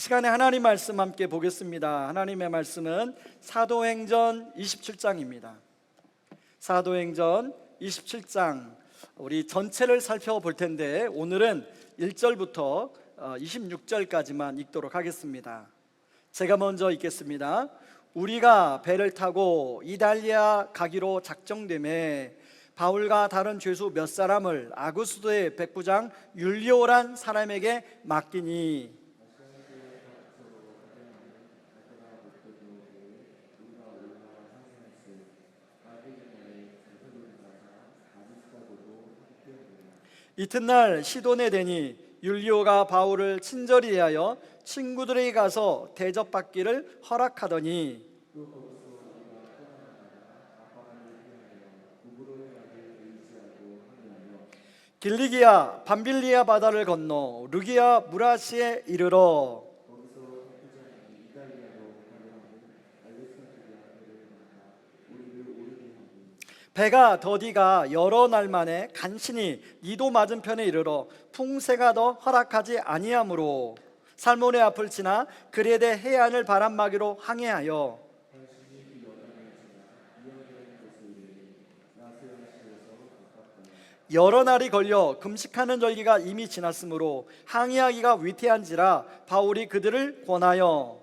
시간에 하나님 말씀 함께 보겠습니다. 하나님의 말씀은 사도행전 27장입니다. 사도행전 27장 우리 전체를 살펴볼 텐데 오늘은 1절부터 26절까지만 읽도록 하겠습니다. 제가 먼저 읽겠습니다. 우리가 배를 타고 이달리아 가기로 작정되매 바울과 다른 죄수 몇 사람을 아구스도의 백부장 율리오란 사람에게 맡기니 이튿날 시돈에 대니 율리오가 바울을 친절히 대하여 친구들에게 가서 대접받기를 허락하더니 길리기아 밤빌리아 바다를 건너 루기아 무라시에 이르러 배가 더디가 여러 날 만에 간신히 니도 맞은편에 이르러 풍세가 더 허락하지 아니하므로 살모네 앞을 지나 그레데 해안을 바람막이로 항해하여 여러 날이 걸려 금식하는 절기가 이미 지났으므로 항해하기가 위태한지라 바울이 그들을 권하여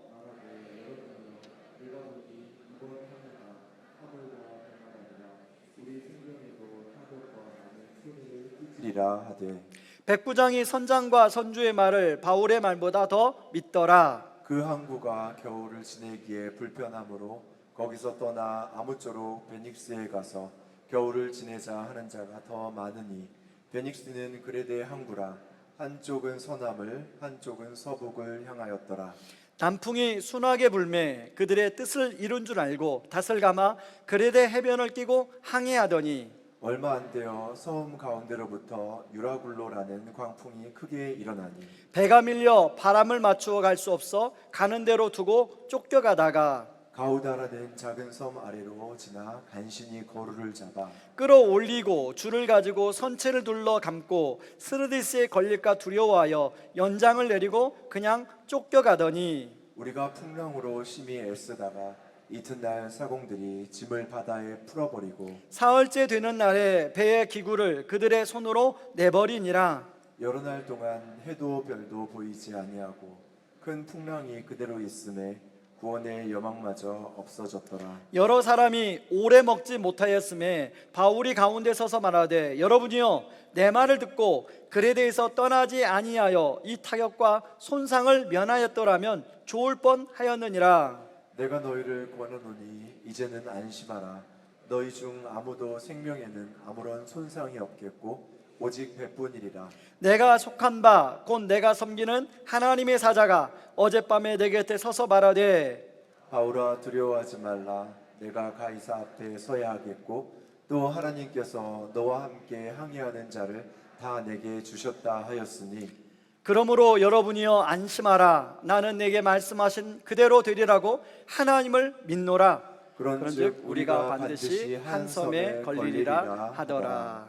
리라 하되 백부장이 선장과 선주의 말을 바울의 말보다 더 믿더라. 그 항구가 겨울을 지내기에 불편하므로 거기서 떠나 아무쪼록 베닉스에 가서 겨울을 지내자 하는 자가 더 많으니 베닉스는 그레데 항구라 한쪽은 서남을 한쪽은 서북을 향하였더라. 단풍이 순하게 불매 그들의 뜻을 이룬 줄 알고 닷을 감아 그레데 해변을 끼고 항해하더니 얼마 안 되어 섬 가운데로부터 유라굴로라는 광풍이 크게 일어나니 배가 밀려 바람을 맞추어 갈 수 없어 가는 대로 두고 쫓겨가다가 가우다라는 작은 섬 아래로 지나 간신히 거루를 잡아 끌어올리고 줄을 가지고 선체를 둘러 감고 스르디스에 걸릴까 두려워하여 연장을 내리고 그냥 쫓겨가더니 우리가 풍랑으로 심히 애쓰다가 이튿날 사공들이 짐을 바다에 풀어버리고 사흘째 되는 날에 배의 기구를 그들의 손으로 내버리니라. 여러 날 동안 해도 별도 보이지 아니하고 큰 풍랑이 그대로 있음에 구원의 여망마저 없어졌더라. 여러 사람이 오래 먹지 못하였음에 바울이 가운데 서서 말하되 여러분이여 내 말을 듣고 그레데에서 떠나지 아니하여 이 타격과 손상을 면하였더라면 좋을 뻔하였느니라. 내가 너희를 권하노니 이제는 안심하라. 너희 중 아무도 생명에는 아무런 손상이 없겠고 오직 배뿐이리라. 내가 속한 바 곧 내가 섬기는 하나님의 사자가 어젯밤에 내 곁에 서서 말하되 바울아 두려워하지 말라. 내가 가이사 앞에 서야 하겠고 또 하나님께서 너와 함께 항해하는 자를 다 내게 주셨다 하였으니 그러므로 여러분이여 안심하라. 나는 내게 말씀하신 그대로 되리라고 하나님을 믿노라. 그런즉 우리가 반드시 한 섬에 걸리리라 하더라.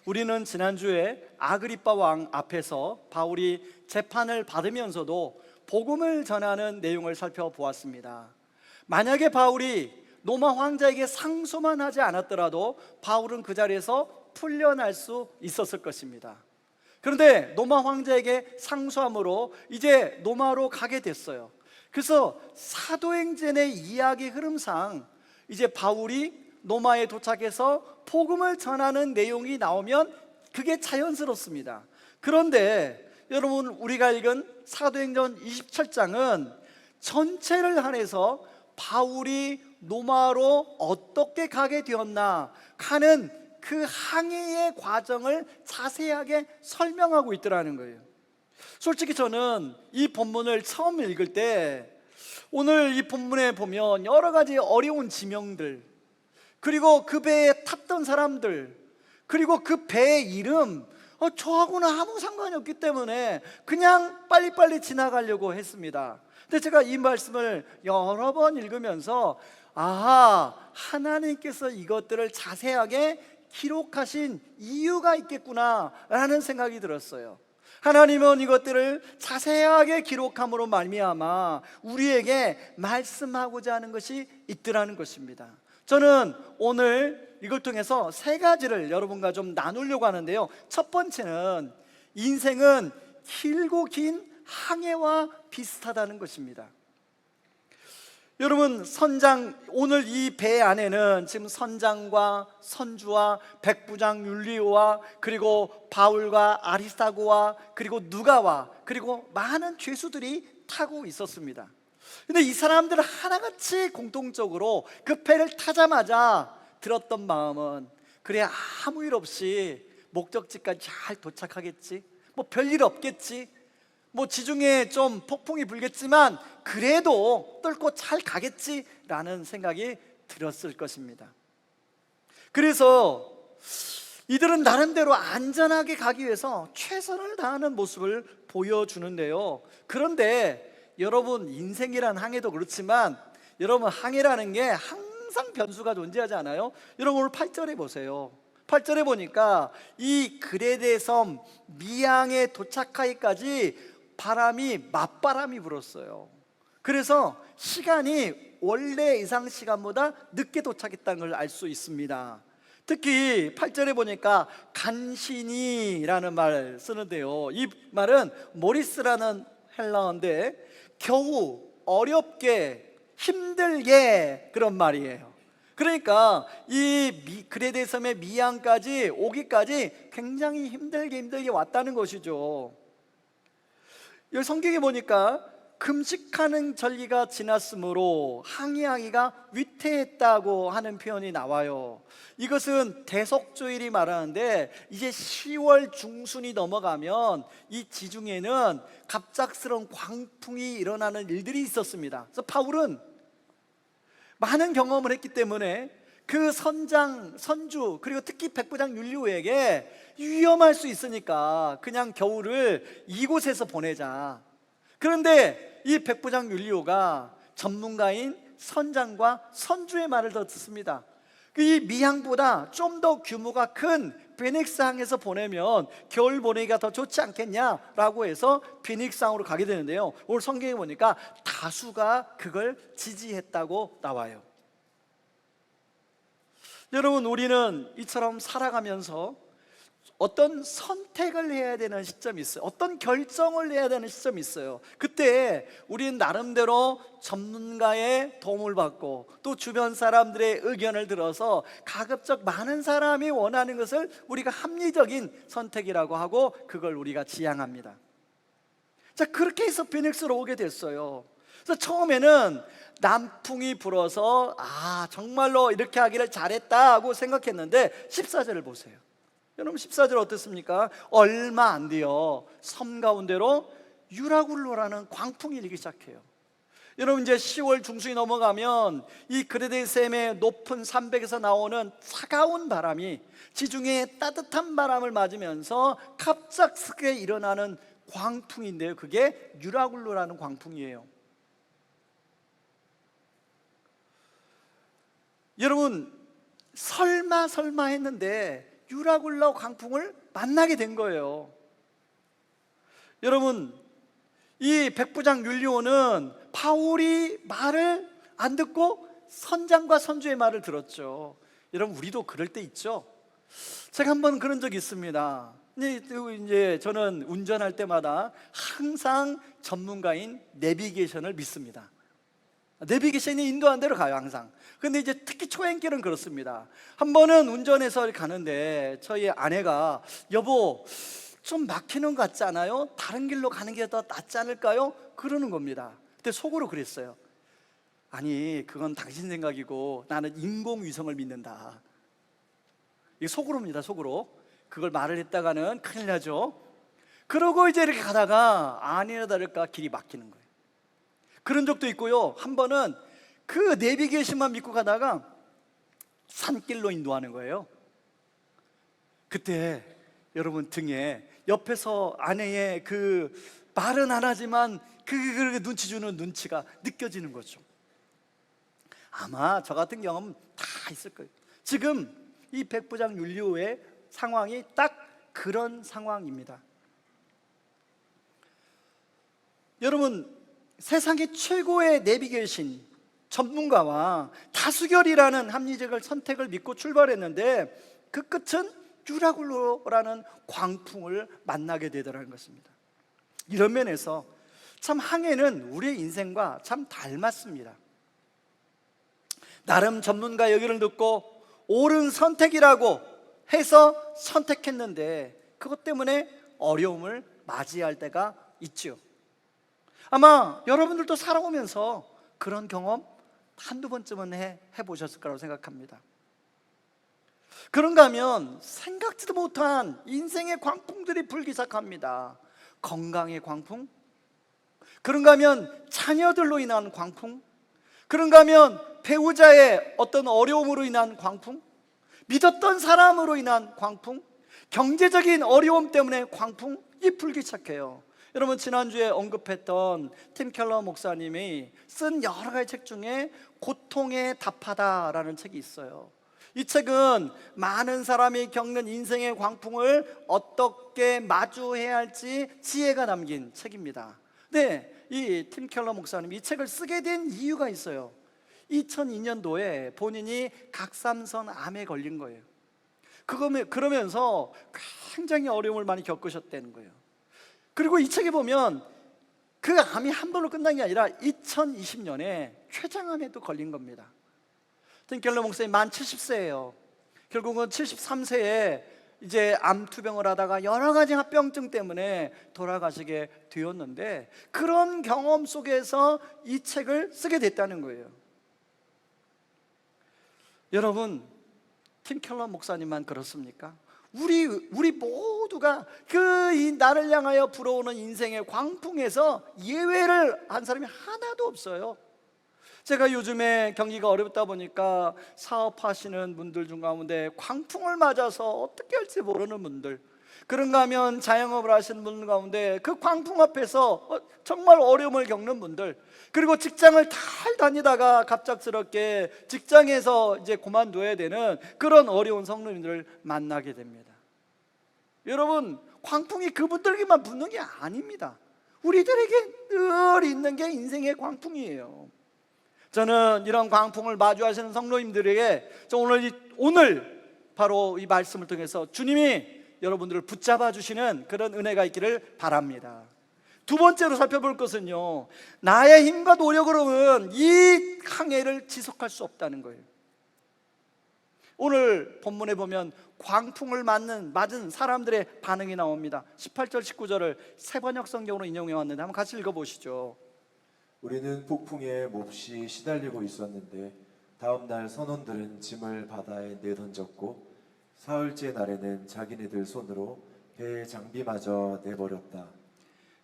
우리는 지난주에 아그리빠 왕 앞에서 바울이 재판을 받으면서도 복음을 전하는 내용을 살펴보았습니다. 만약에 바울이 로마 황제에게 상소만 하지 않았더라도 바울은 그 자리에서 풀려날 수 있었을 것입니다. 그런데 로마 황제에게 상소함으로 이제 로마로 가게 됐어요. 그래서 사도행전의 이야기 흐름상 이제 바울이 로마에 도착해서 복음을 전하는 내용이 나오면 그게 자연스럽습니다. 그런데 여러분 우리가 읽은 사도행전 27장은 전체를 한해서 바울이 로마로 어떻게 가게 되었나 하는 그 항해의 과정을 자세하게 설명하고 있더라는 거예요. 솔직히 저는 이 본문을 처음 읽을 때 오늘 이 본문에 보면 여러 가지 어려운 지명들, 그리고 그 배에 탔던 사람들, 그리고 그 배의 이름, 저하고는 아무 상관이 없기 때문에 그냥 빨리빨리 지나가려고 했습니다. 근데 제가 이 말씀을 여러 번 읽으면서 하나님께서 이것들을 자세하게 기록하신 이유가 있겠구나 라는 생각이 들었어요. 하나님은 이것들을 자세하게 기록함으로 말미암아 우리에게 말씀하고자 하는 것이 있더라는 것입니다. 저는 오늘 이걸 통해서 세 가지를 여러분과 좀 나누려고 하는데요. 첫 번째는 인생은 길고 긴 항해와 비슷하다는 것입니다. 여러분, 오늘 이 배 안에는 지금 선장과 선주와 백부장 율리오와 그리고 바울과 아리스타고와 그리고 누가와 그리고 많은 죄수들이 타고 있었습니다. 근데 이 사람들은 하나같이 공통적으로 그 배를 타자마자 들었던 마음은, 그래, 아무 일 없이 목적지까지 잘 도착하겠지, 뭐 별일 없겠지, 뭐 지중해에 좀 폭풍이 불겠지만 그래도 뚫고 잘 가겠지라는 생각이 들었을 것입니다. 그래서 이들은 나름대로 안전하게 가기 위해서 최선을 다하는 모습을 보여주는데요. 그런데 여러분, 인생이란 항해도 그렇지만 여러분, 항해라는 게 항상 변수가 존재하지 않아요? 여러분, 오늘 8절에 보세요. 8절에 보니까 이 그레데 섬 미양에 도착하기까지 맞바람이 불었어요. 그래서 시간이 원래 예상 시간보다 늦게 도착했다는 걸 알 수 있습니다. 특히 8절에 보니까 간신히라는 말을 쓰는데요, 이 말은 모리스라는 헬라어인데 겨우, 어렵게, 힘들게 그런 말이에요. 그러니까 이 그레데 섬의 미양까지 오기까지 굉장히 힘들게 왔다는 것이죠. 여기 성경에 보니까 금식하는 절기가 지났으므로 항해하기가 위태했다고 하는 표현이 나와요. 이것은 대속주일이 말하는데 이제 10월 중순이 넘어가면 이 지중해는 갑작스러운 광풍이 일어나는 일들이 있었습니다. 그래서 바울은 많은 경험을 했기 때문에 그 선장, 선주, 그리고 특히 백부장 율리오에게 위험할 수 있으니까 그냥 겨울을 이곳에서 보내자. 그런데 이 백부장 율리오가 전문가인 선장과 선주의 말을 더 듣습니다. 이 미항보다 좀 더 규모가 큰 베닉스 항에서 보내면 겨울 보내기가 더 좋지 않겠냐라고 해서 베닉스 항으로 가게 되는데요, 오늘 성경에 보니까 다수가 그걸 지지했다고 나와요. 여러분, 우리는 이처럼 살아가면서 어떤 선택을 해야 되는 시점이 있어요. 어떤 결정을 해야 되는 시점이 있어요. 그때 우리는 나름대로 전문가의 도움을 받고 또 주변 사람들의 의견을 들어서 가급적 많은 사람이 원하는 것을 우리가 합리적인 선택이라고 하고 그걸 우리가 지향합니다. 자, 그렇게 해서 피닉스로 오게 됐어요. 그래서 처음에는 남풍이 불어서 정말로 이렇게 하기를 잘했다 하고 생각했는데 14절을 보세요. 여러분, 14절 어떻습니까? 얼마 안 돼요, 섬 가운데로 유라굴로라는 광풍이 일기 시작해요. 여러분, 이제 10월 중순이 넘어가면 이 그레데 샘의 높은 산맥에서 나오는 차가운 바람이 지중해의 따뜻한 바람을 맞으면서 갑작스럽게 일어나는 광풍인데요, 그게 유라굴로라는 광풍이에요. 여러분, 설마 했는데 유라굴로 광풍을 만나게 된 거예요. 여러분, 이 백부장 율리오는 바울이 말을 안 듣고 선장과 선주의 말을 들었죠. 여러분, 우리도 그럴 때 있죠. 제가 한번 그런 적이 있습니다. 이제 저는 운전할 때마다 항상 전문가인 내비게이션을 믿습니다. 내비게이션이 인도한 대로 가요, 항상. 근데 이제 특히 초행길은 그렇습니다. 한 번은 운전해서 가는데 저희 아내가 여보, 좀 막히는 것 같지 않아요? 다른 길로 가는 게 더 낫지 않을까요? 그러는 겁니다. 그때 속으로 그랬어요. 아니, 그건 당신 생각이고 나는 인공위성을 믿는다. 이게 속으로입니다, 속으로. 그걸 말을 했다가는 큰일 나죠. 그러고 이제 이렇게 가다가 아니나 다를까 길이 막히는 거예요. 그런 적도 있고요, 한 번은 그 내비게이션만 믿고 가다가 산길로 인도하는 거예요. 그때 여러분, 등에 옆에서 아내의 그 말은 안 하지만 그 눈치 주는 눈치가 느껴지는 거죠. 아마 저 같은 경험은 다 있을 거예요. 지금 이 백부장 율리오의 상황이 딱 그런 상황입니다. 여러분, 세상의 최고의 내비게이션 전문가와 다수결이라는 합리적을 선택을 믿고 출발했는데 그 끝은 유라굴로라는 광풍을 만나게 되더라는 것입니다. 이런 면에서 참 항해는 우리의 인생과 참 닮았습니다. 나름 전문가 얘기를 듣고 옳은 선택이라고 해서 선택했는데 그것 때문에 어려움을 맞이할 때가 있죠. 아마 여러분들도 살아오면서 그런 경험 한두 번쯤은 해보셨을 거라고 생각합니다. 그런가 하면 생각지도 못한 인생의 광풍들이 불기 시작합니다. 건강의 광풍, 그런가 하면 자녀들로 인한 광풍, 그런가 하면 배우자의 어떤 어려움으로 인한 광풍, 믿었던 사람으로 인한 광풍, 경제적인 어려움 때문에 광풍이 불기 시작해요. 여러분, 지난주에 언급했던 팀 켈러 목사님이 쓴 여러 가지 책 중에 고통에 답하다라는 책이 있어요. 이 책은 많은 사람이 겪는 인생의 광풍을 어떻게 마주해야 할지 지혜가 담긴 책입니다. 네, 이 팀 켈러 목사님 이 책을 쓰게 된 이유가 있어요. 2002년도에 본인이 각삼선 암에 걸린 거예요. 그러면서 굉장히 어려움을 많이 겪으셨다는 거예요. 그리고 이 책에 보면 그 암이 한 번로 끝난 게 아니라 2020년에 췌장암에 또 걸린 겁니다. 팀 켈러 목사님 만 70세예요. 결국은 73세에 이제 암 투병을 하다가 여러 가지 합병증 때문에 돌아가시게 되었는데 그런 경험 속에서 이 책을 쓰게 됐다는 거예요. 여러분, 팀 켈러 목사님만 그렇습니까? 우리 모두가 이 나를 향하여 불어오는 인생의 광풍에서 예외를 한 사람이 하나도 없어요. 제가 요즘에 경기가 어렵다 보니까 사업하시는 분들 중 가운데 광풍을 맞아서 어떻게 할지 모르는 분들, 그런가 하면 자영업을 하시는 분들 가운데 그 광풍 앞에서 정말 어려움을 겪는 분들, 그리고 직장을 잘 다니다가 갑작스럽게 직장에서 이제 그만둬야 되는 그런 어려운 성도님들을 만나게 됩니다. 여러분, 광풍이 그분들에게만 붙는 게 아닙니다. 우리들에게 늘 있는 게 인생의 광풍이에요. 저는 이런 광풍을 마주하시는 성도님들에게 오늘 바로 이 말씀을 통해서 주님이 여러분들을 붙잡아 주시는 그런 은혜가 있기를 바랍니다. 두 번째로 살펴볼 것은요, 나의 힘과 노력으로는 이 항해를 지속할 수 없다는 거예요. 오늘 본문에 보면 광풍을 맞은 사람들의 반응이 나옵니다. 18절 19절을 새 번역 성경으로 인용해 왔는데 한번 같이 읽어보시죠. 우리는 폭풍에 몹시 시달리고 있었는데 다음 날 선원들은 짐을 바다에 내던졌고 사흘째 날에는 자기네들 손으로 배의 장비마저 내버렸다.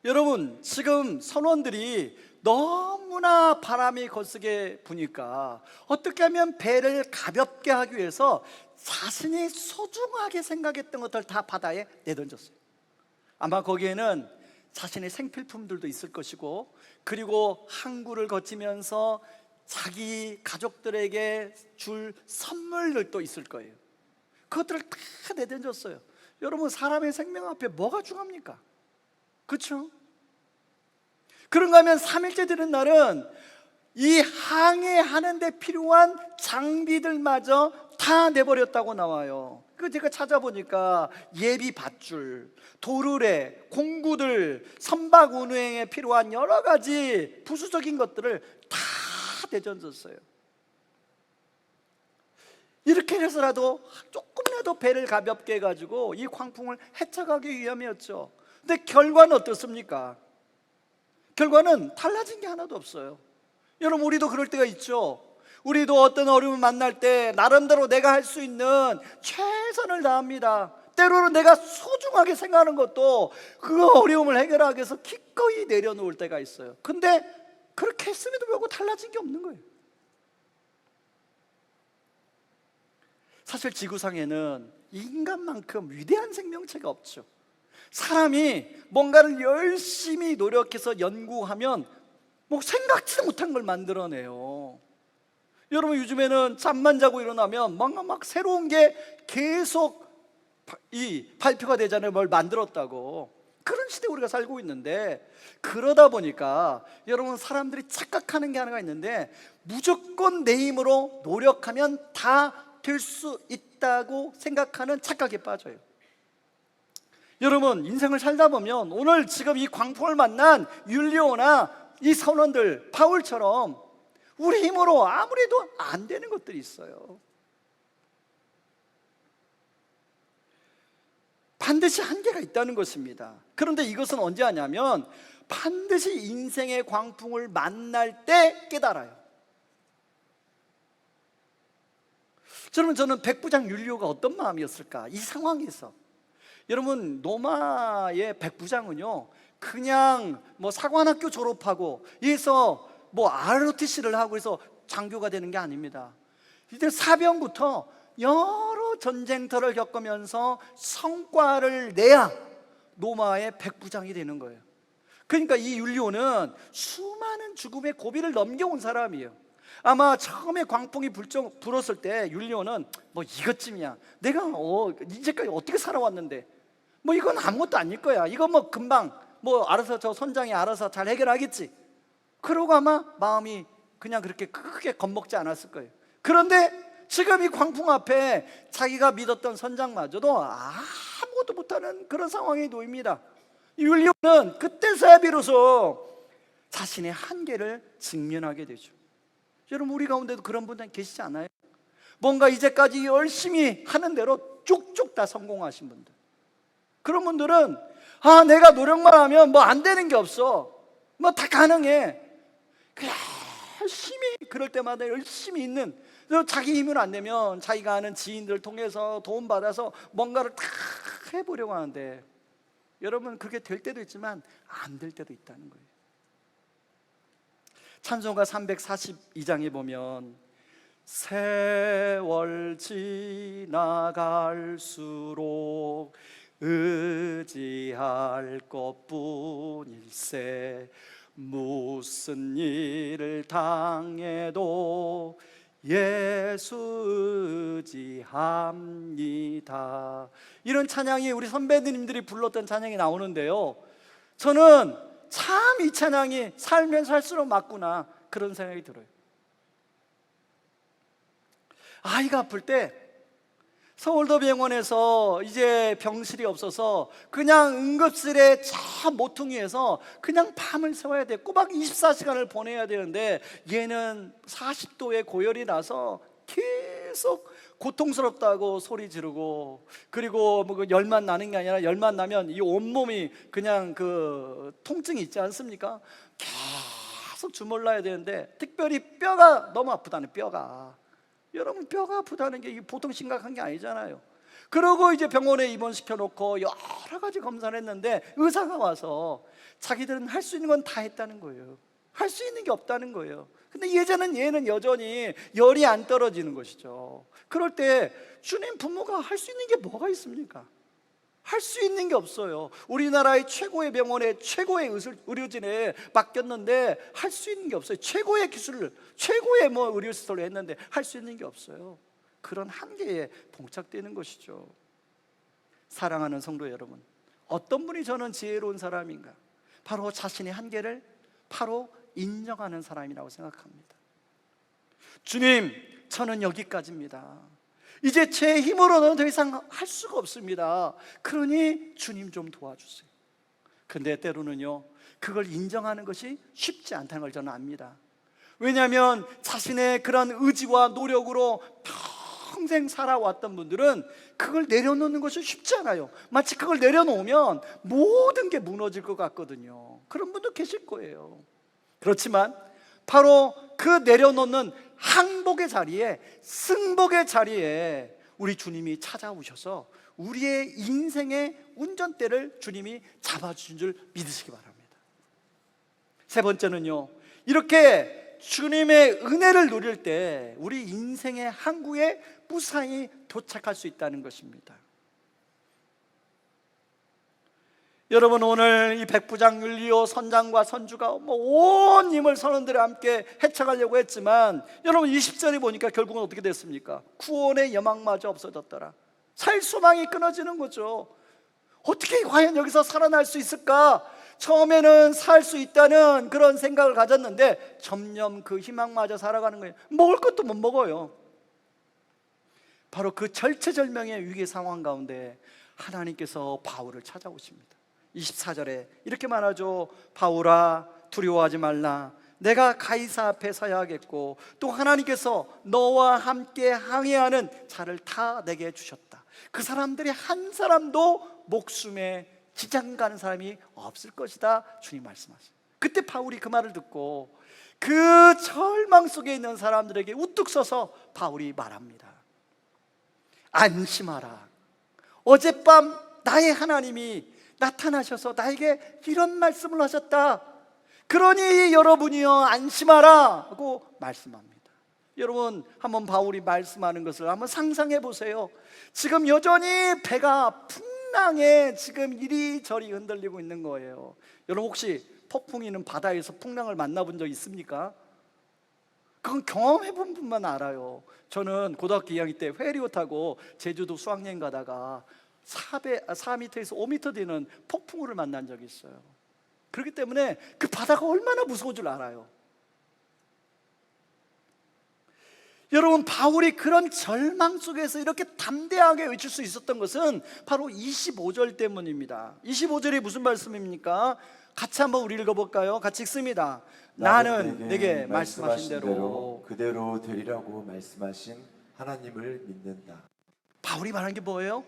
여러분, 지금 선원들이 너무나 바람이 거세게 부니까 어떻게 하면 배를 가볍게 하기 위해서 자신이 소중하게 생각했던 것들 다 바다에 내던졌어요. 아마 거기에는 자신의 생필품들도 있을 것이고, 그리고 항구를 거치면서 자기 가족들에게 줄 선물들도 있을 거예요. 그것들을 다 내던졌어요. 여러분, 사람의 생명 앞에 뭐가 중요합니까? 그렇죠? 그런가 하면 3일째 되는 날은 이 항해하는 데 필요한 장비들마저 다 내버렸다고 나와요. 그 제가 찾아보니까 예비 밧줄, 도르래, 공구들, 선박 운행에 필요한 여러 가지 부수적인 것들을 다 내던졌어요. 이렇게 해서라도 조금이라도 배를 가볍게 해가지고 이 광풍을 헤쳐가기 위함이었죠. 근데 결과는 어떻습니까? 결과는 달라진 게 하나도 없어요. 여러분, 우리도 그럴 때가 있죠. 우리도 어떤 어려움을 만날 때 나름대로 내가 할 수 있는 최선을 다합니다. 때로는 내가 소중하게 생각하는 것도 그 어려움을 해결하기 위해서 기꺼이 내려놓을 때가 있어요. 근데 그렇게 했음에도 불구하고 달라진 게 없는 거예요. 사실 지구상에는 인간만큼 위대한 생명체가 없죠. 사람이 뭔가를 열심히 노력해서 연구하면 생각지도 못한 걸 만들어내요. 여러분, 요즘에는 잠만 자고 일어나면 뭔가 막 새로운 게 계속 발표가 되잖아요. 뭘 만들었다고. 그런 시대에 우리가 살고 있는데, 그러다 보니까 여러분, 사람들이 착각하는 게 하나가 있는데, 무조건 내 힘으로 노력하면 다 될 수 있다고 생각하는 착각에 빠져요. 여러분, 인생을 살다 보면 오늘 지금 이 광풍을 만난 율리오나 이 선원들, 바울처럼 우리 힘으로 아무래도 안 되는 것들이 있어요. 반드시 한계가 있다는 것입니다. 그런데 이것은 언제 하냐면 반드시 인생의 광풍을 만날 때 깨달아요. 저는 백부장 율리오가 어떤 마음이었을까? 이 상황에서 여러분, 로마의 백부장은요, 그냥 뭐 사관학교 졸업하고 해서 뭐 ROTC를 하고 해서 장교가 되는 게 아닙니다. 이제 사병부터 여러 전쟁터를 겪으면서 성과를 내야 로마의 백부장이 되는 거예요. 그러니까 이 율리오는 수많은 죽음의 고비를 넘겨온 사람이에요. 아마 처음에 광풍이 불었을 때 율리오는 뭐 이것쯤이야, 내가 이제까지 어떻게 살아왔는데 뭐 이건 아무것도 아닐 거야, 이거 뭐 금방 뭐 알아서 저 선장이 알아서 잘 해결하겠지, 그러고 아마 마음이 그냥 그렇게 크게 겁먹지 않았을 거예요. 그런데 지금 이 광풍 앞에 자기가 믿었던 선장마저도 아무것도 못하는 그런 상황에 놓입니다. 율리오는 그때서야 비로소 자신의 한계를 직면하게 되죠. 여러분, 우리 가운데도 그런 분들 계시지 않아요? 뭔가 이제까지 열심히 하는 대로 쭉쭉 다 성공하신 분들, 그런 분들은 내가 노력만 하면 뭐 안 되는 게 없어, 뭐 다 가능해, 그냥 열심히 그럴 때마다 열심히 있는, 자기 힘으로 안 되면 자기가 아는 지인들을 통해서 도움받아서 뭔가를 다 해보려고 하는데, 여러분, 그게 될 때도 있지만 안 될 때도 있다는 거예요. 찬송가 342장에 보면 세월 지나갈수록 의지할 것뿐일세, 무슨 일을 당해도 예수 의지합니다. 이런 찬양이 우리 선배님들이 불렀던 찬양이 나오는데요, 저는 참 이 찬양이 살면 살수록 맞구나, 그런 생각이 들어요. 아이가 아플 때 서울도병원에서 이제 병실이 없어서 그냥 응급실에 저 모퉁이에서 그냥 밤을 새워야 돼. 꼬박 24시간을 보내야 되는데 얘는 40도의 고열이 나서 계속 고통스럽다고 소리 지르고, 그리고 뭐 열만 나는 게 아니라 열만 나면 이 온몸이 그냥 그 통증이 있지 않습니까? 계속 주물러야 되는데, 특별히 뼈가 너무 아프다는, 뼈가, 여러분, 뼈가 아프다는 게 보통 심각한 게 아니잖아요. 그러고 이제 병원에 입원시켜 놓고 여러 가지 검사를 했는데 의사가 와서 자기들은 할 수 있는 건 다 했다는 거예요. 할 수 있는 게 없다는 거예요. 근데 얘는 여전히 열이 안 떨어지는 것이죠. 그럴 때 주님 부모가 할 수 있는 게 뭐가 있습니까? 할 수 있는 게 없어요. 우리나라의 최고의 병원에 최고의 의료진에 맡겼는데 할 수 있는 게 없어요. 최고의 기술을, 최고의 의료시설을 했는데 할 수 있는 게 없어요. 그런 한계에 봉착되는 것이죠. 사랑하는 성도 여러분, 어떤 분이 저는 지혜로운 사람인가? 바로 자신의 한계를 바로 인정하는 사람이라고 생각합니다. 주님, 저는 여기까지입니다. 이제 제 힘으로는 더 이상 할 수가 없습니다. 그러니 주님 좀 도와주세요. 근데 때로는요, 그걸 인정하는 것이 쉽지 않다는 걸 저는 압니다. 왜냐하면 자신의 그런 의지와 노력으로 평생 살아왔던 분들은 그걸 내려놓는 것이 쉽지 않아요. 마치 그걸 내려놓으면 모든 게 무너질 것 같거든요. 그런 분도 계실 거예요. 그렇지만 바로 그 내려놓는 항복의 자리에, 승복의 자리에 우리 주님이 찾아오셔서 우리의 인생의 운전대를 주님이 잡아주신 줄 믿으시기 바랍니다. 세 번째는요, 이렇게 주님의 은혜를 누릴 때 우리 인생의 항구에 무사히 도착할 수 있다는 것입니다. 여러분, 오늘 이 백부장 율리오 선장과 선주가 온 힘을 선원들이 함께 해쳐가려고 했지만, 여러분 20절에 보니까 결국은 어떻게 됐습니까? 구원의 여망마저 없어졌더라. 살 소망이 끊어지는 거죠. 어떻게 과연 여기서 살아날 수 있을까? 처음에는 살 수 있다는 그런 생각을 가졌는데 점점 그 희망마저 살아가는 거예요. 먹을 것도 못 먹어요. 바로 그 절체절명의 위기 상황 가운데 하나님께서 바울을 찾아오십니다. 24절에 이렇게 말하죠. 바울아, 두려워하지 말라. 내가 가이사 앞에 서야 하겠고 또 하나님께서 너와 함께 항해하는 차를 타 내게 주셨다. 그 사람들이 한 사람도 목숨에 지장 가는 사람이 없을 것이다. 주님 말씀하십니다. 그때 바울이 그 말을 듣고 그 절망 속에 있는 사람들에게 우뚝 서서 바울이 말합니다. 안심하라. 어젯밤 나의 하나님이 나타나셔서 나에게 이런 말씀을 하셨다. 그러니 여러분이여 안심하라 하고 말씀합니다. 여러분, 한번 바울이 말씀하는 것을 한번 상상해 보세요. 지금 여전히 배가 풍랑에 지금 이리저리 흔들리고 있는 거예요. 여러분, 혹시 폭풍이 있는 바다에서 풍랑을 만나본 적 있습니까? 그건 경험해 본 분만 알아요. 저는 고등학교 2학년 때 페리오 타고 제주도 수학여행 가다가 4m에서 5m 되는 폭풍우를 만난 적이 있어요. 그렇기 때문에 그 바다가 얼마나 무서운 줄 알아요. 여러분, 바울이 그런 절망 속에서 이렇게 담대하게 외칠 수 있었던 것은 바로 25절 때문입니다. 25절이 무슨 말씀입니까? 같이 한번 우리 읽어볼까요? 같이 읽습니다. 나는 내게 말씀하신 대로 그대로 되리라고 말씀하신 하나님을 믿는다. 바울이 말한 게 뭐예요?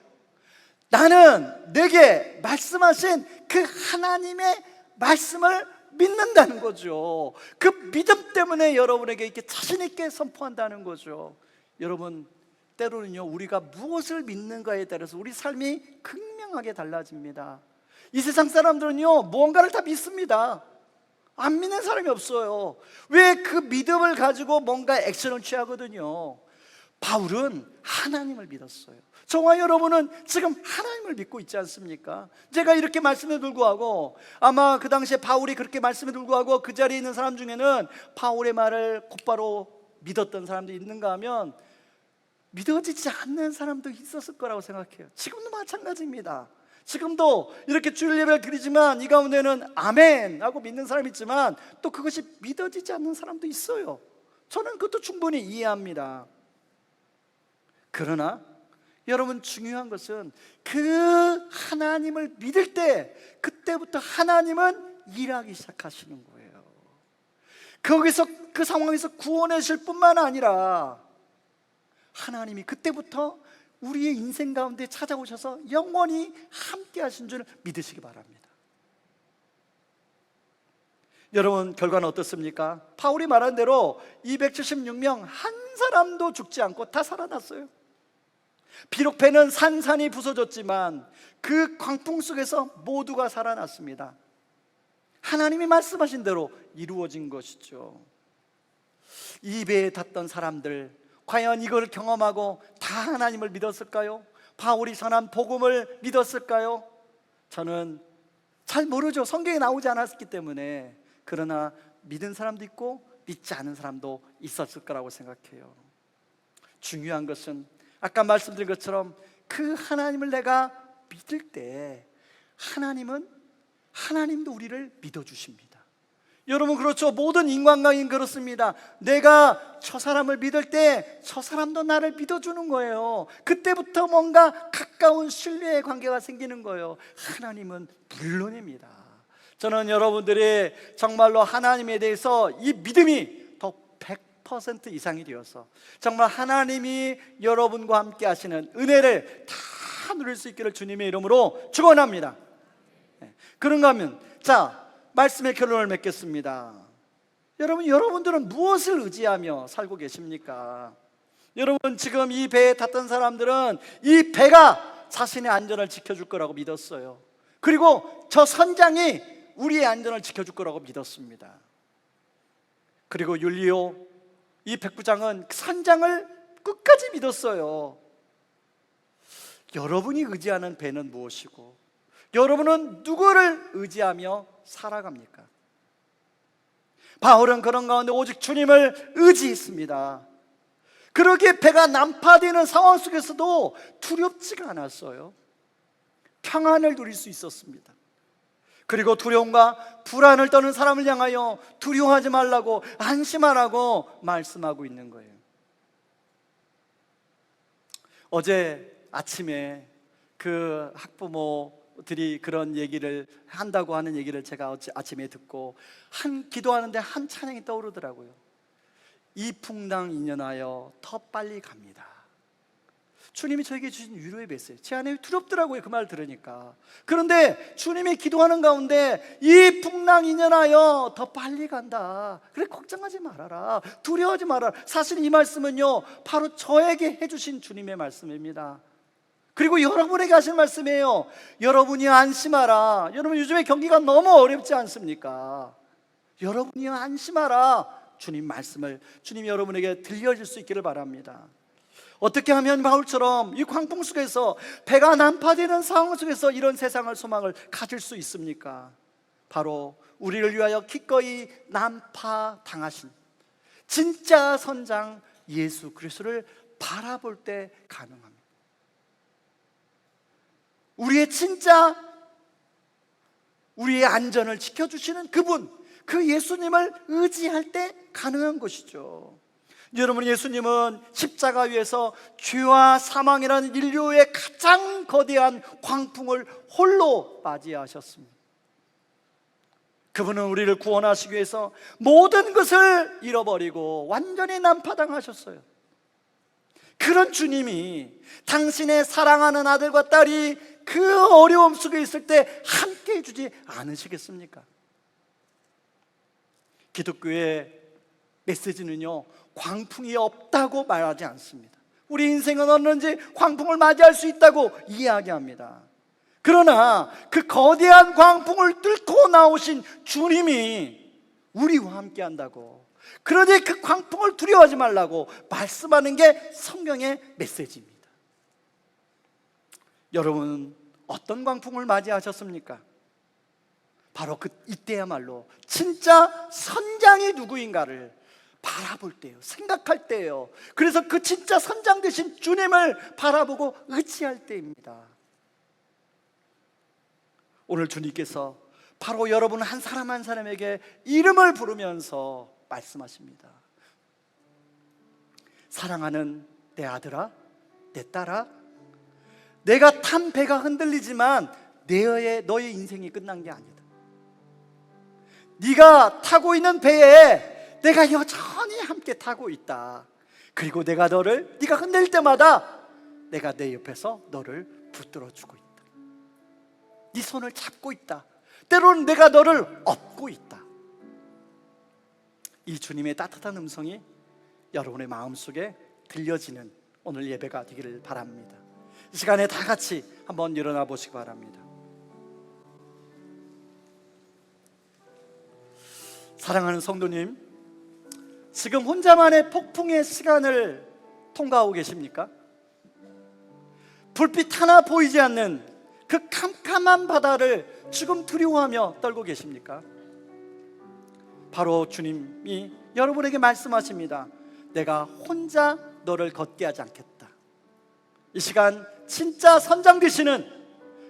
나는 내게 말씀하신 그 하나님의 말씀을 믿는다는 거죠. 그 믿음 때문에 여러분에게 이렇게 자신 있게 선포한다는 거죠. 여러분, 때로는요, 우리가 무엇을 믿는가에 따라서 우리 삶이 극명하게 달라집니다. 이 세상 사람들은요, 무언가를 다 믿습니다. 안 믿는 사람이 없어요. 왜? 그 믿음을 가지고 뭔가 액션을 취하거든요. 바울은 하나님을 믿었어요. 저와 여러분은 지금 하나님을 믿고 있지 않습니까? 제가 이렇게 말씀에 불구하고, 아마 그 당시에 바울이 그렇게 말씀에 불구하고 그 자리에 있는 사람 중에는 바울의 말을 곧바로 믿었던 사람도 있는가 하면 믿어지지 않는 사람도 있었을 거라고 생각해요. 지금도 마찬가지입니다. 지금도 이렇게 주일 예배를 드리지만 이 가운데는 아멘 하고 믿는 사람이 있지만 또 그것이 믿어지지 않는 사람도 있어요. 저는 그것도 충분히 이해합니다. 그러나 여러분, 중요한 것은 그 하나님을 믿을 때 그때부터 하나님은 일하기 시작하시는 거예요. 거기서 그 상황에서 구원하실 뿐만 아니라 하나님이 그때부터 우리의 인생 가운데 찾아오셔서 영원히 함께 하신 줄 믿으시기 바랍니다. 여러분, 결과는 어떻습니까? 바울이 말한 대로 276명 한 사람도 죽지 않고 다 살아났어요. 비록 배는 산산이 부서졌지만 그 광풍 속에서 모두가 살아났습니다. 하나님이 말씀하신 대로 이루어진 것이죠. 이 배에 탔던 사람들, 과연 이걸 경험하고 다 하나님을 믿었을까요? 바울이 전한 복음을 믿었을까요? 저는 잘 모르죠. 성경에 나오지 않았기 때문에. 그러나 믿은 사람도 있고 믿지 않은 사람도 있었을 거라고 생각해요. 중요한 것은 아까 말씀드린 것처럼 그 하나님을 내가 믿을 때 하나님도 우리를 믿어주십니다. 여러분, 그렇죠. 모든 인간관계는 그렇습니다. 내가 저 사람을 믿을 때 저 사람도 나를 믿어주는 거예요. 그때부터 뭔가 가까운 신뢰의 관계가 생기는 거예요. 하나님은 물론입니다. 저는 여러분들이 정말로 하나님에 대해서 이 믿음이 더 100% 이상이 되어서 정말 하나님이 여러분과 함께 하시는 은혜를 다 누릴 수 있기를 주님의 이름으로 축원합니다. 그런가 하면 말씀의 결론을 맺겠습니다. 여러분들은 무엇을 의지하며 살고 계십니까? 여러분, 지금 이 배에 탔던 사람들은 이 배가 자신의 안전을 지켜줄 거라고 믿었어요. 그리고 저 선장이 우리의 안전을 지켜줄 거라고 믿었습니다. 그리고 율리오 이 백부장은 그 선장을 끝까지 믿었어요. 여러분이 의지하는 배는 무엇이고 여러분은 누구를 의지하며 살아갑니까? 바울은 그런 가운데 오직 주님을 의지했습니다. 그러기에 배가 난파되는 상황 속에서도 두렵지가 않았어요. 평안을 누릴 수 있었습니다. 그리고 두려움과 불안을 떠는 사람을 향하여 두려워하지 말라고, 안심하라고 말씀하고 있는 거예요. 어제 아침에 그 학부모들이 그런 얘기를 한다고 하는 얘기를 제가 어제 아침에 듣고 기도하는데 한 찬양이 떠오르더라고요. 이 풍랑 인연하여 더 빨리 갑니다. 주님이 저에게 주신 위로의 메시지, 제 안에 두렵더라고요, 그 말 들으니까. 그런데 주님이 기도하는 가운데 이 풍랑 인연하여 더 빨리 간다, 그래 걱정하지 말아라, 두려워하지 말아라. 사실 이 말씀은요 바로 저에게 해주신 주님의 말씀입니다. 그리고 여러분에게 하신 말씀이에요. 여러분이 안심하라. 여러분 요즘에 경기가 너무 어렵지 않습니까? 여러분이 안심하라. 주님 말씀을 주님이 여러분에게 들려줄 수 있기를 바랍니다. 어떻게 하면 바울처럼 이 광풍 속에서 배가 난파되는 상황 속에서 이런 세상을 소망을 가질 수 있습니까? 바로 우리를 위하여 기꺼이 난파당하신 진짜 선장 예수 그리스도를 바라볼 때 가능합니다. 우리의 안전을 지켜주시는 그분, 그 예수님을 의지할 때 가능한 것이죠. 여러분, 예수님은 십자가 위에서 죄와 사망이라는 인류의 가장 거대한 광풍을 홀로 맞이하셨습니다. 그분은 우리를 구원하시기 위해서 모든 것을 잃어버리고 완전히 난파당하셨어요. 그런 주님이 당신의 사랑하는 아들과 딸이 그 어려움 속에 있을 때 함께 해주지 않으시겠습니까? 기독교의 메시지는요, 광풍이 없다고 말하지 않습니다. 우리 인생은 언제든지 광풍을 맞이할 수 있다고 이야기합니다. 그러나 그 거대한 광풍을 뚫고 나오신 주님이 우리와 함께 한다고, 그러니 그 광풍을 두려워하지 말라고 말씀하는 게 성경의 메시지입니다. 여러분, 어떤 광풍을 맞이하셨습니까? 바로 이때야말로 진짜 선장이 누구인가를 바라볼 때요, 생각할 때요. 그래서 그 진짜 선장 되신 주님을 바라보고 의지할 때입니다. 오늘 주님께서 바로 여러분 한 사람 한 사람에게 이름을 부르면서 말씀하십니다. 사랑하는 내 아들아, 내 딸아, 내가 탄 배가 흔들리지만 너의 인생이 끝난 게 아니다. 네가 타고 있는 배에 내가 여전히 함께 타고 있다. 그리고 내가 네가 흔들 때마다 내가 내 옆에서 너를 붙들어주고 있다. 네 손을 잡고 있다. 때로는 내가 너를 업고 있다. 이 주님의 따뜻한 음성이 여러분의 마음속에 들려지는 오늘 예배가 되기를 바랍니다. 이 시간에 다 같이 한번 일어나 보시기 바랍니다. 사랑하는 성도님, 지금 혼자만의 폭풍의 시간을 통과하고 계십니까? 불빛 하나 보이지 않는 그 캄캄한 바다를 지금 두려워하며 떨고 계십니까? 바로 주님이 여러분에게 말씀하십니다. 내가 혼자 너를 걷게 하지 않겠다. 이 시간 진짜 선장 되시는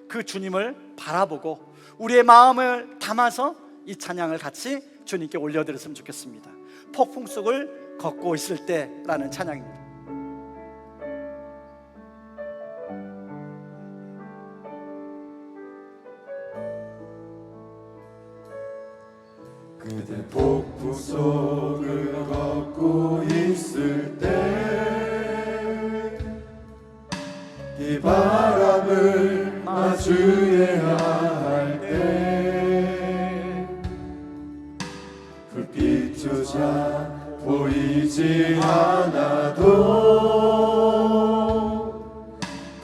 그 주님을 바라보고 우리의 마음을 담아서 이 찬양을 같이 주님께 올려드렸으면 좋겠습니다. 폭풍 속을 걷고 있을 때라는 찬양입니다. 그대 폭풍 속을 걷고 있을 때 이 바람을 마주해야 할 때 불빛조차 보이지 않아도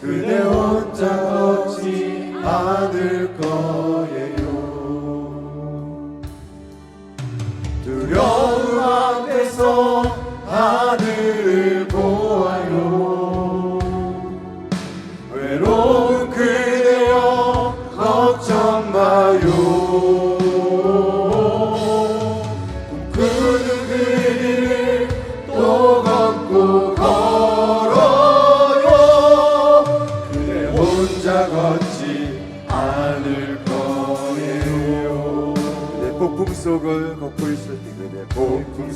그대 혼자 걷지 않을 거예요. 두려움 앞에서 하늘을 보아요. 외로운 그대여 걱정 마요. 꿈꾸는 그대를 또 걷고 걸어요. 그대 혼자 걷지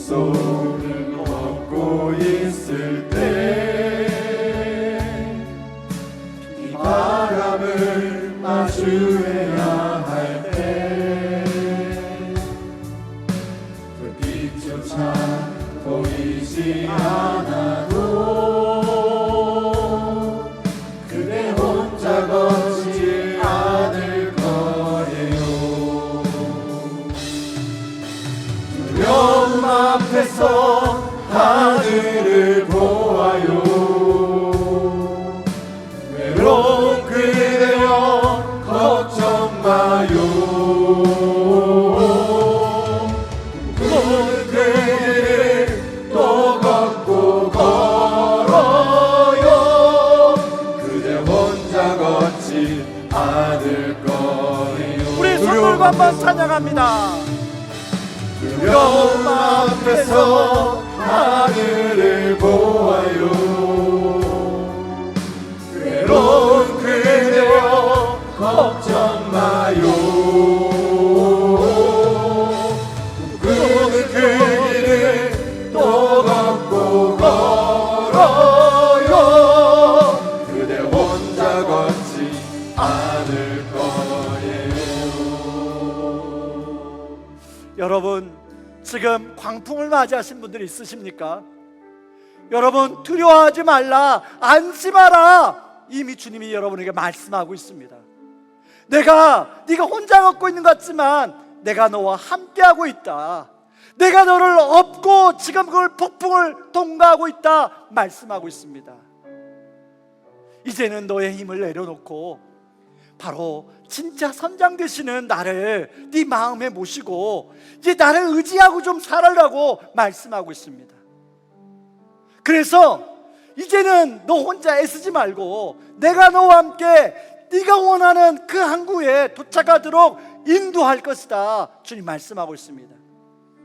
손을 걷고 있을 때 이 바람을 마주해야 할 때 불빛조차 보이지 않아도 그대 혼자 걷지 않을 거예요. 두려움 앞에서 하늘을 보아요. 외로운 그대여 걱정 마요. 그 길을 또 걷고 걸어요. 그대 혼자 걷지 않을 거예요. 우리 손들고 한번 찬양합니다. 두려움 앞에서 하늘을 보아요. 외로운 그대여 걱정 마요. 그 길을 또 걷고 걸어요. 그대 혼자 걷지 않을 거예요. 여러분, 지금 광풍을 맞이하신 분들이 있으십니까? 여러분, 두려워하지 말라, 안심하라, 이미 주님이 여러분에게 말씀하고 있습니다. 네가 혼자 걷고 있는 것 같지만 내가 너와 함께하고 있다. 내가 너를 업고 지금 그걸 폭풍을 통과하고 있다 말씀하고 있습니다. 이제는 너의 힘을 내려놓고 바로 진짜 선장 되시는 나를 네 마음에 모시고 이제 나를 의지하고 좀 살아라고 말씀하고 있습니다. 그래서 이제는 너 혼자 애쓰지 말고 내가 너와 함께 네가 원하는 그 항구에 도착하도록 인도할 것이다, 주님 말씀하고 있습니다.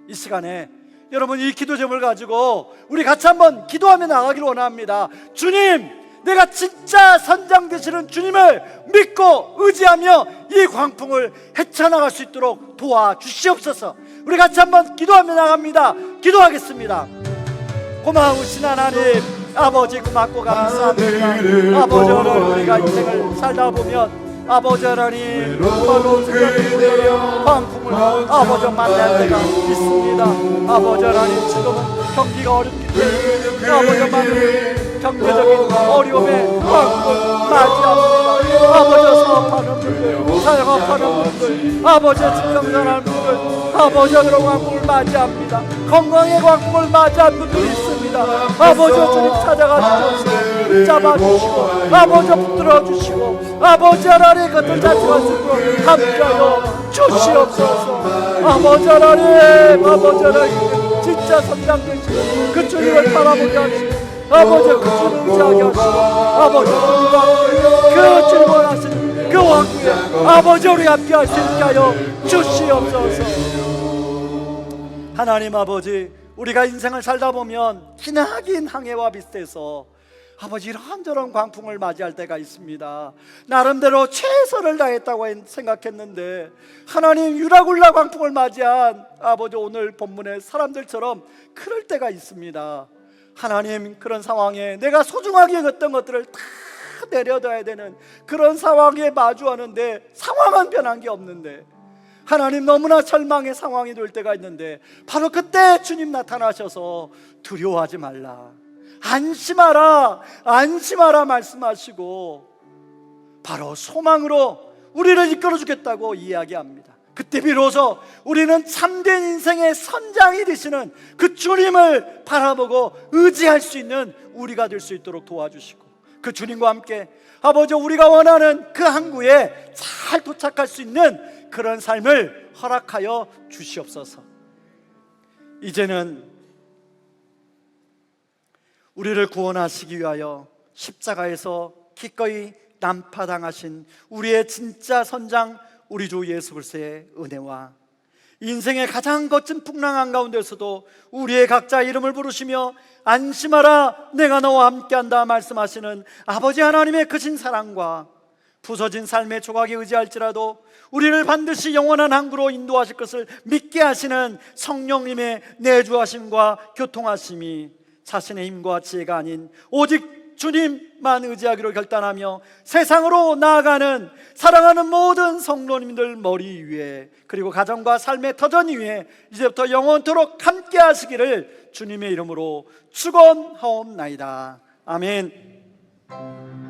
이 시간에 여러분, 이 기도 제목을 가지고 우리 같이 한번 기도하며 나가기를 원합니다. 주님, 내가 진짜 선장 되시는 주님을 믿고 의지하며 이 광풍을 헤쳐나갈 수 있도록 도와주시옵소서. 우리 같이 한번 기도하며 나갑니다. 기도하겠습니다. 고마우신 하나님, 아버지 고맙고 감사합니다. 아버지 하나님, 우리가 인생을 살다 보면 아버지 하나님 정말로 그대여 광풍을 아버지 만날 때가 있습니다. 아버지 하나님, 지금은 경기가 어렵기 때문에 아버지 하나님 경제적인 어려움에 광풍을 맞이합니다. 아버지 사업하는 분들, 사역하는 분들, 아버지 직장생활하는 분들, 아버지 그런 광풍을 맞이합니다. 건강의 광풍을 맞이한 분들이 있습니다. 아버지 주님 찾아가 주시옵소서. 잡아주시고 아버지 붙들어 주시고 아버지 하나님 그들 자체가 주시고 함께하여 주시옵소서. 아버지 하나님, 아버지 하나님 진짜 선장 되시고 그 주님을 바라보게 하시고 아버지 그 주님을 의지하게 하시고 아버지 그 주님을 하시는 그 왕국에 아버지 우리 함께할 수 있게 하여 주시옵소서. 하나님 아버지, 우리가 인생을 살다 보면 기나긴 항해와 비슷해서 아버지 이런저런 광풍을 맞이할 때가 있습니다. 나름대로 최선을 다했다고 생각했는데 하나님 유라굴라 광풍을 맞이한 아버지 오늘 본문의 사람들처럼 그럴 때가 있습니다. 하나님, 그런 상황에 내가 소중하게 여겼던 것들을 다 내려둬야 되는 그런 상황에 마주하는데 상황은 변한 게 없는데 하나님 너무나 절망의 상황이 될 때가 있는데 바로 그때 주님 나타나셔서 두려워하지 말라, 안심하라, 안심하라 말씀하시고 바로 소망으로 우리를 이끌어주겠다고 이야기합니다. 그때 비로소 우리는 참된 인생의 선장이 되시는 그 주님을 바라보고 의지할 수 있는 우리가 될 수 있도록 도와주시고 그 주님과 함께 아버지 우리가 원하는 그 항구에 잘 도착할 수 있는 그런 삶을 허락하여 주시옵소서. 이제는 우리를 구원하시기 위하여 십자가에서 기꺼이 난파당하신 우리의 진짜 선장 우리 주 예수 그리스도의 은혜와 인생의 가장 거친 풍랑한 가운데서도 우리의 각자 이름을 부르시며 안심하라 내가 너와 함께한다 말씀하시는 아버지 하나님의 크신 사랑과 부서진 삶의 조각에 의지할지라도 우리를 반드시 영원한 항구로 인도하실 것을 믿게 하시는 성령님의 내주하심과 교통하심이 자신의 힘과 지혜가 아닌 오직 주님만 의지하기로 결단하며 세상으로 나아가는 사랑하는 모든 성도님들 머리 위에, 그리고 가정과 삶의 터전 위에 이제부터 영원토록 함께 하시기를 주님의 이름으로 축원하옵나이다. 아멘.